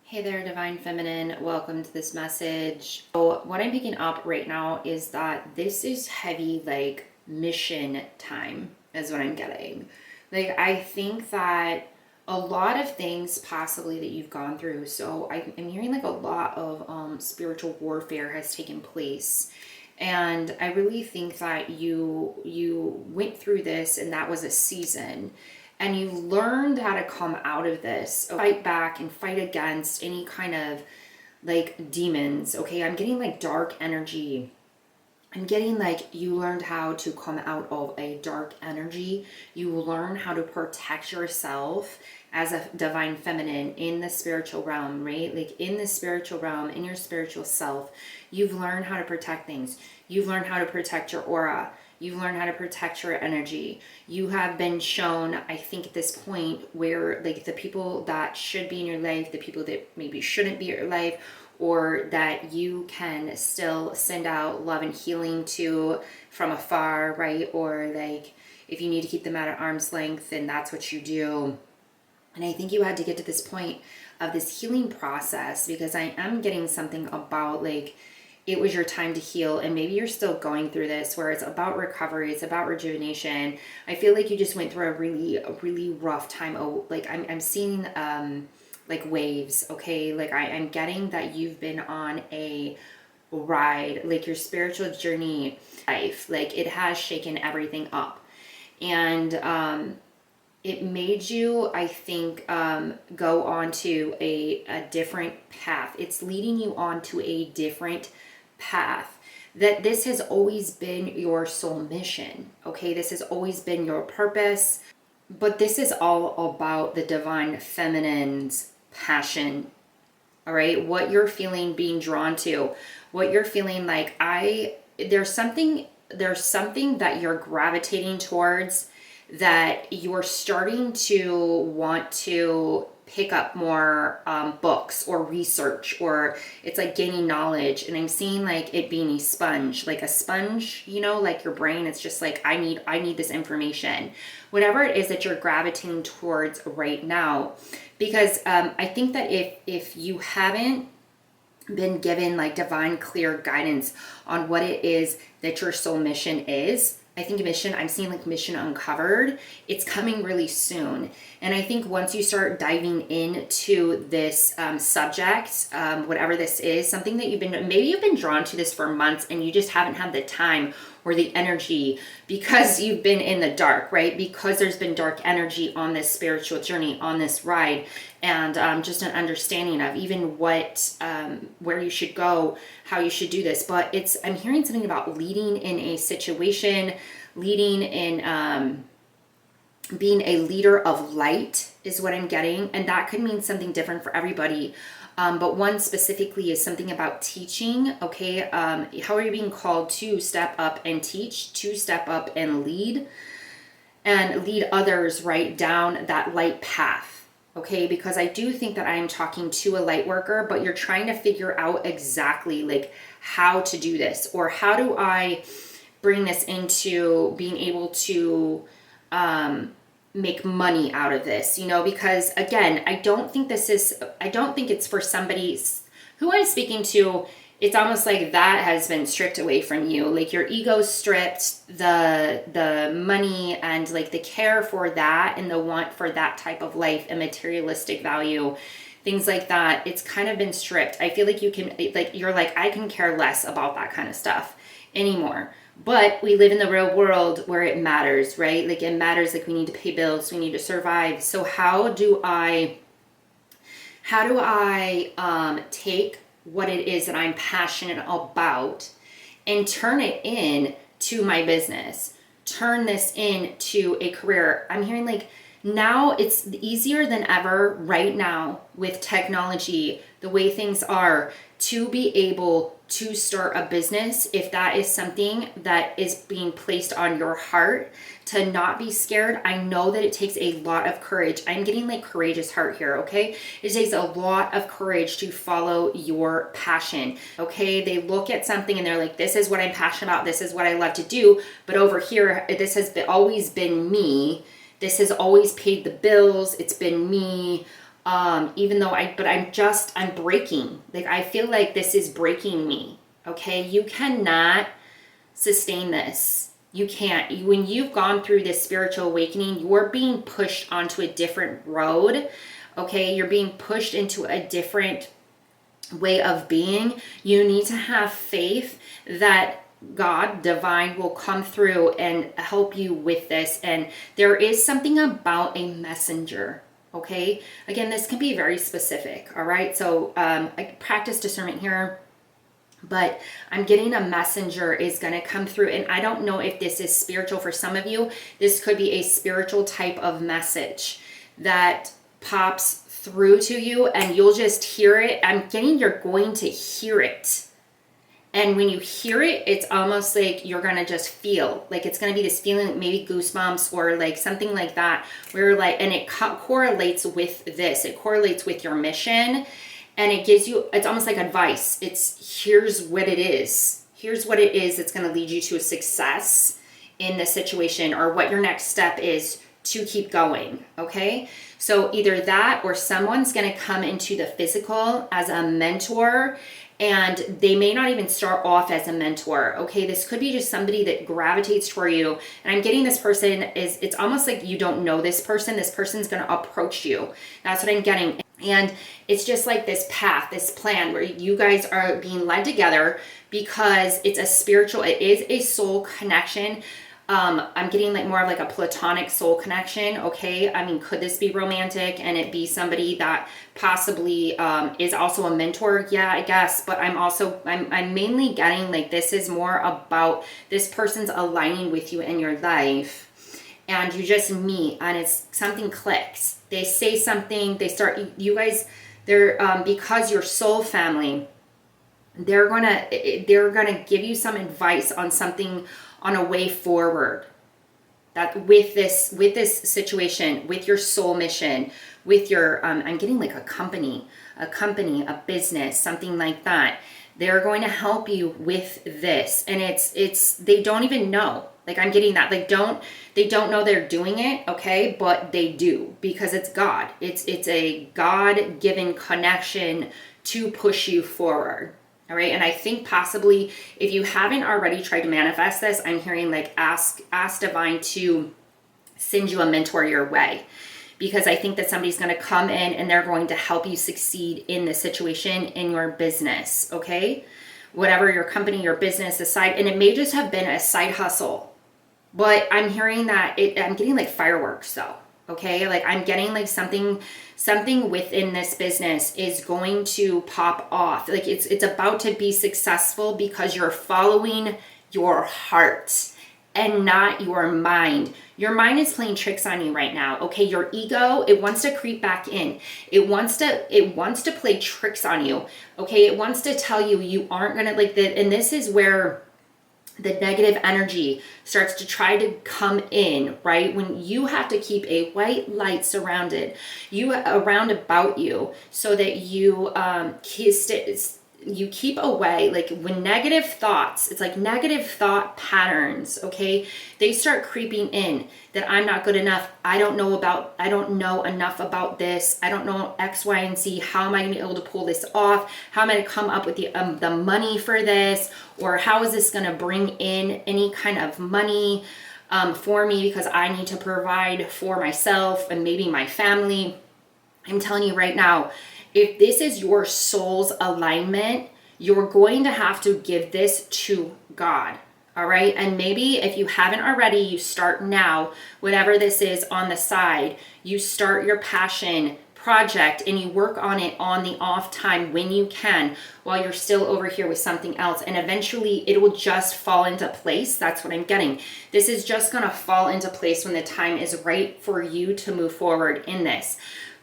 Hey there, Divine Feminine. Welcome to this message. So, what I'm picking up right now is that this is heavy, like mission time, is what I'm getting. Like, I think that a lot of things possibly that you've gone through. So, I'm hearing like a lot of spiritual warfare has taken place. And I really think that you went through this and that was a season and you learned how to come out of this, fight back and fight against any kind of like demons. Okay, I'm getting like dark energy. I'm getting like you learned how to come out of a dark energy. You learn how to protect yourself as a divine feminine in the spiritual realm, right? Like in the spiritual realm, in your spiritual self, you've learned how to protect things. You've learned how to protect your aura. You've learned how to protect your energy. You have been shown, I think at this point, where like the people that should be in your life, the people that maybe shouldn't be in your life, or that you can still send out love and healing to from afar, right? Or like if you need to keep them at arm's length, then that's what you do. And I think you had to get to this point of this healing process because I am getting something about like it was your time to heal, and maybe you're still going through this where it's about recovery, it's about rejuvenation. I feel like you just went through a really rough time. Oh, like I'm seeing like waves, okay? Like I'm getting that you've been on a ride, like your spiritual journey life, like it has shaken everything up. And it made you, I think, go on to a different path. It's leading you on to a different path. That this has always been your soul mission, okay? This has always been your purpose, but this is all about the divine feminine's passion, all right? What you're feeling, being drawn to, what you're feeling like there's something that you're gravitating towards, that you're starting to want to pick up more books or research, or it's like gaining knowledge. And I'm seeing like it being a sponge, like a sponge, you know, like your brain. It's just like, I need this information, whatever it is that you're gravitating towards right now. Because I think that if you haven't been given like divine clear guidance on what it is that your soul mission is, I think I'm seeing like mission uncovered. It's coming really soon. And I think once you start diving into this subject, whatever this is, something that maybe you've been drawn to this for months and you just haven't had the time or the energy because you've been in the dark, right? Because there's been dark energy on this spiritual journey, on this ride, and just an understanding of even where you should go, how you should do this. But I'm hearing something about leading in a situation, leading in being a leader of light is what I'm getting. And that could mean something different for everybody. But one specifically is something about teaching, okay? How are you being called to step up and teach, to step up and lead others right down that light path, okay? Because I do think that I am talking to a light worker, but you're trying to figure out exactly like how to do this, or how do I bring this into being able to make money out of this, you know? Because again, I don't think it's for somebody who I'm speaking to. It's almost like that has been stripped away from you. Like your ego stripped, the money and like the care for that and the want for that type of life and materialistic value, things like that. It's kind of been stripped. I feel like you're like, I can care less about that kind of stuff anymore. But we live in the real world where it matters, right? Like it matters, like we need to pay bills, we need to survive. So how do I take what it is that I'm passionate about and turn it in to my business, turn this into a career? I'm hearing like now it's easier than ever right now with technology, the way things are, to be able to start a business, if that is something that is being placed on your heart, to not be scared. I know that it takes a lot of courage. I'm getting like courageous heart here, okay? It takes a lot of courage to follow your passion, okay? They look at something and they're like, this is what I'm passionate about, this is what I love to do, but over here, this has always been me. This has always paid the bills. It's been me. Even though I'm breaking. Like, I feel like this is breaking me. Okay. You cannot sustain this. You can't. When you've gone through this spiritual awakening, you're being pushed onto a different road. Okay. You're being pushed into a different way of being. You need to have faith that God, divine, will come through and help you with this. And there is something about a messenger. Okay. Again, this can be very specific. All right. So I practice discernment here, but I'm getting a messenger is going to come through. And I don't know if this is spiritual for some of you. This could be a spiritual type of message that pops through to you and you'll just hear it. I'm getting you're going to hear it. And when you hear it, it's almost like you're going to just feel like it's going to be this feeling, maybe goosebumps or like something like that, where like, and it correlates with this, it correlates with your mission, and it gives you, it's almost like advice. It's here's what it is. Here's what it is that's going to lead you to a success in this situation, or what your next step is to keep going. Okay. So either that, or someone's going to come into the physical as a mentor. And they may not even start off as a mentor. Okay, this could be just somebody that gravitates toward you. And I'm getting this person is, it's almost like you don't know this person. This person's going to approach you. That's what I'm getting. And it's just like this path, this plan where you guys are being led together because it's a spiritual, it is a soul connection. I'm getting like more of like a platonic soul connection. Okay. I mean, could this be romantic and it be somebody that possibly, is also a mentor? Yeah, I guess. But I'm mainly getting like, this is more about this person's aligning with you in your life, and you just meet and it's something clicks. They say something, they start, you guys, they're, because you're soul family, they're gonna give you some advice on something, on a way forward, that with this situation, with your soul mission, with your I'm getting like a company, a business, something like that. They're going to help you with this, and it's they don't even know. Like, I'm getting that, like, they don't know they're doing it. Okay, but they do, because it's God. It's a God-given connection to push you forward. All right. And I think possibly if you haven't already tried to manifest this, I'm hearing like ask divine to send you a mentor your way, because I think that somebody's going to come in and they're going to help you succeed in this situation in your business. Okay. Whatever your company, your business, aside, and it may just have been a side hustle, but I'm hearing that I'm getting like fireworks though. Okay. Like, I'm getting like something within this business is going to pop off. Like, it's about to be successful because you're following your heart and not your mind. Your mind is playing tricks on you right now. Okay. Your ego, it wants to creep back in. It wants to play tricks on you. Okay. It wants to tell you, you aren't going to like that. And this is where the negative energy starts to try to come in, right? When you have to keep a white light surrounded around about you, so that you keep away, like when negative thoughts, it's like negative thought patterns, okay? They start creeping in, that I'm not good enough. I don't know enough about this. I don't know X, Y, and Z. How am I going to be able to pull this off? How am I going to come up with the money for this? Or how is this going to bring in any kind of money for me, because I need to provide for myself and maybe my family. I'm telling you right now, if this is your soul's alignment, you're going to have to give this to God. All right. And maybe if you haven't already, you start now, whatever this is on the side, you start your passion project and you work on it on the off time when you can, while you're still over here with something else. And eventually it will just fall into place. That's what I'm getting. This is just going to fall into place when the time is right for you to move forward in this.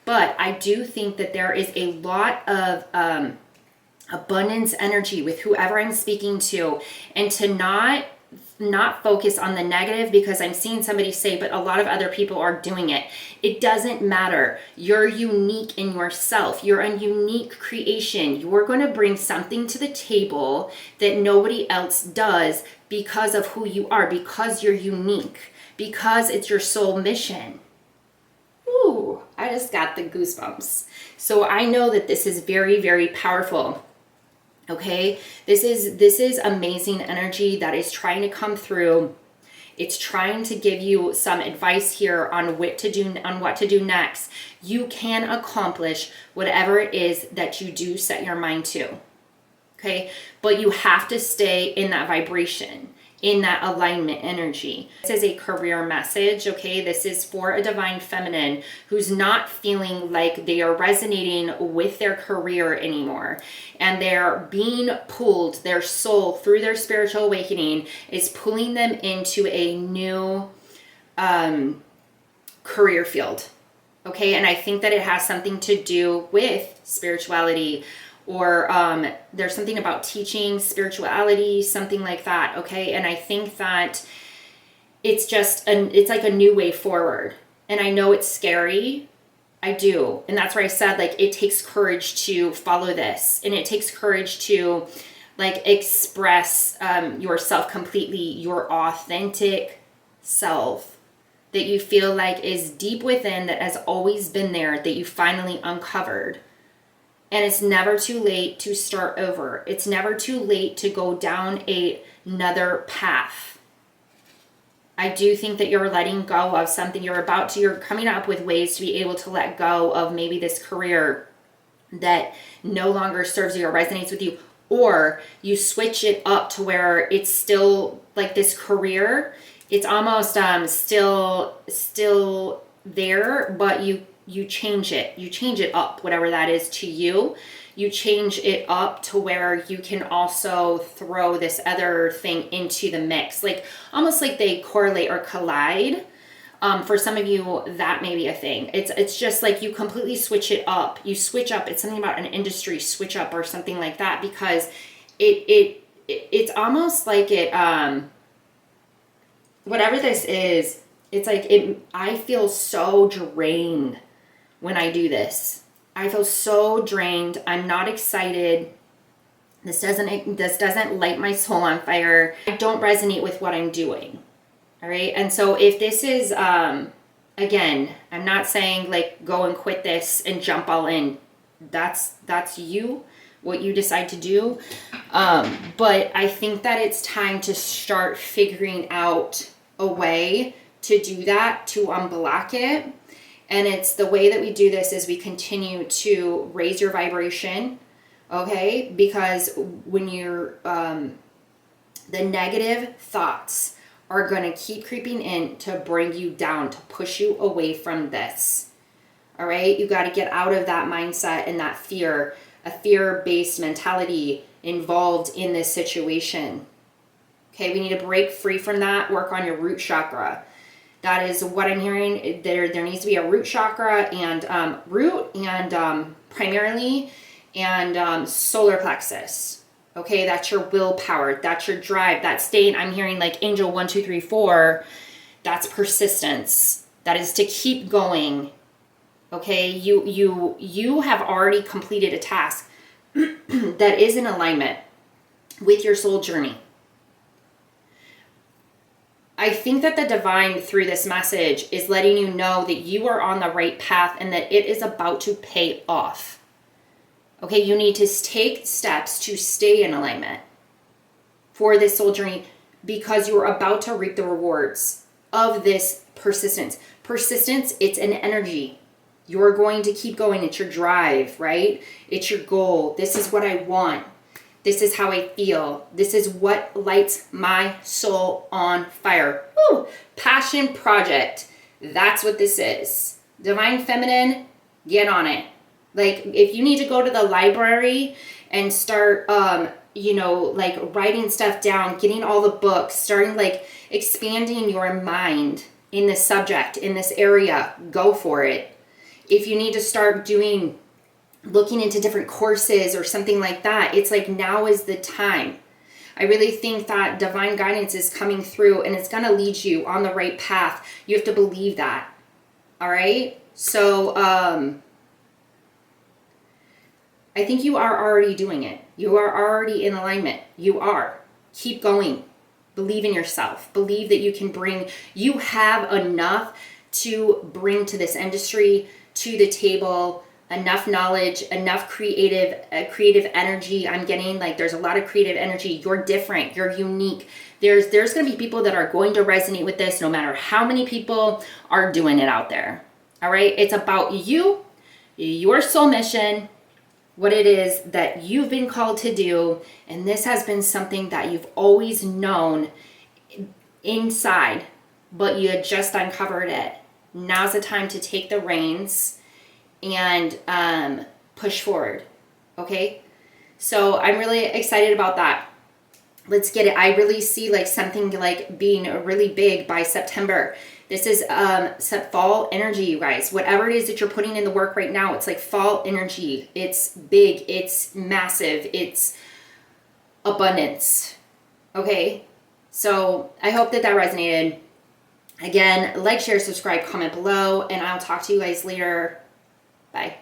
But I do think that there is a lot of abundance energy with whoever I'm speaking to, and to not focus on the negative, because I'm seeing somebody say, but a lot of other people are doing it. It doesn't matter. You're unique in yourself. You're a unique creation. You're going to bring something to the table that nobody else does, because of who you are, because you're unique, because it's your soul mission. Ooh, I just got the goosebumps. So I know that this is very, very powerful. Okay, this is amazing energy that is trying to come through. It's trying to give you some advice here on what to do next. You can accomplish whatever it is that you do set your mind to. Okay, but you have to stay in that vibration, in that alignment energy. This is a career message, okay? This is for a divine feminine who's not feeling like they are resonating with their career anymore. And they're being pulled, their soul through their spiritual awakening is pulling them into a new career field, okay? And I think that it has something to do with spirituality, or there's something about teaching spirituality, something like that, okay? And I think that it's just it's like a new way forward. And I know it's scary, I do. And that's where I said, like, it takes courage to follow this, and it takes courage to like express yourself completely, your authentic self that you feel like is deep within, that has always been there, that you finally uncovered. And it's never too late to start over. It's never too late to go down another path. I do think that you're letting go of something. You're coming up with ways to be able to let go of maybe this career that no longer serves you or resonates with you. Or you switch it up to where it's still like this career. It's almost still there, but you change it up, whatever that is to you. You change it up to where you can also throw this other thing into the mix, like almost like they correlate or collide. For some of you, that may be a thing. It's just like you completely switch it up. You switch up. It's something about an industry switch up or something like that, because it's almost like it whatever this is. It's like I feel so drained when I do this. I feel so drained. I'm not excited. This doesn't light my soul on fire. I don't resonate with what I'm doing. All right. And so if this is, again, I'm not saying like go and quit this and jump all in. That's you, what you decide to do. But I think that it's time to start figuring out a way to do that, to unblock it. And it's the way that we do this is we continue to raise your vibration, okay? Because when you're, the negative thoughts are going to keep creeping in to bring you down, to push you away from this, all right? You got to get out of that mindset and that fear, a fear-based mentality involved in this situation, okay? We need to break free from that, work on your root chakra. That is what I'm hearing. There needs to be a root chakra and primarily solar plexus. Okay, that's your willpower. That's your drive. That state. I'm hearing like angel 1, 2, 3, 4. That's persistence. That is to keep going. Okay, you have already completed a task that is in alignment with your soul journey. I think that the divine through this message is letting you know that you are on the right path and that it is about to pay off. Okay, you need to take steps to stay in alignment for this soul journey, because you are about to reap the rewards of this persistence. Persistence, it's an energy. You're going to keep going. It's your drive, right? It's your goal. This is what I want. This is how I feel. This is what lights my soul on fire. Woo! Passion project. That's what this is. Divine Feminine, get on it. Like, if you need to go to the library and start, like writing stuff down, getting all the books, starting like expanding your mind in this subject, in this area, go for it. If you need to start looking into different courses or something like that, it's like now is the time. I really think that divine guidance is coming through and it's going to lead you on the right path. You have to believe that. All right. So, I think you are already doing it. You are already in alignment. You are. Keep going. Believe in yourself. Believe that you have enough to bring to this industry, to the table, enough knowledge, enough creative energy. I'm getting like there's a lot of creative energy. You're different, you're unique. There's going to be people that are going to resonate with this no matter how many people are doing it out there. All right? It's about you, your soul mission, what it is that you've been called to do, and this has been something that you've always known inside, but you had just uncovered it. Now's the time to take the reins and push forward. Okay? So I'm really excited about that. Let's get it. I really see like something like being really big by September. This is fall energy, you guys. Whatever it is that you're putting in the work right now, it's like fall energy. It's big, it's massive, it's abundance. Okay? So I hope that resonated. Again, like, share, subscribe, comment below, and I'll talk to you guys later. Bye.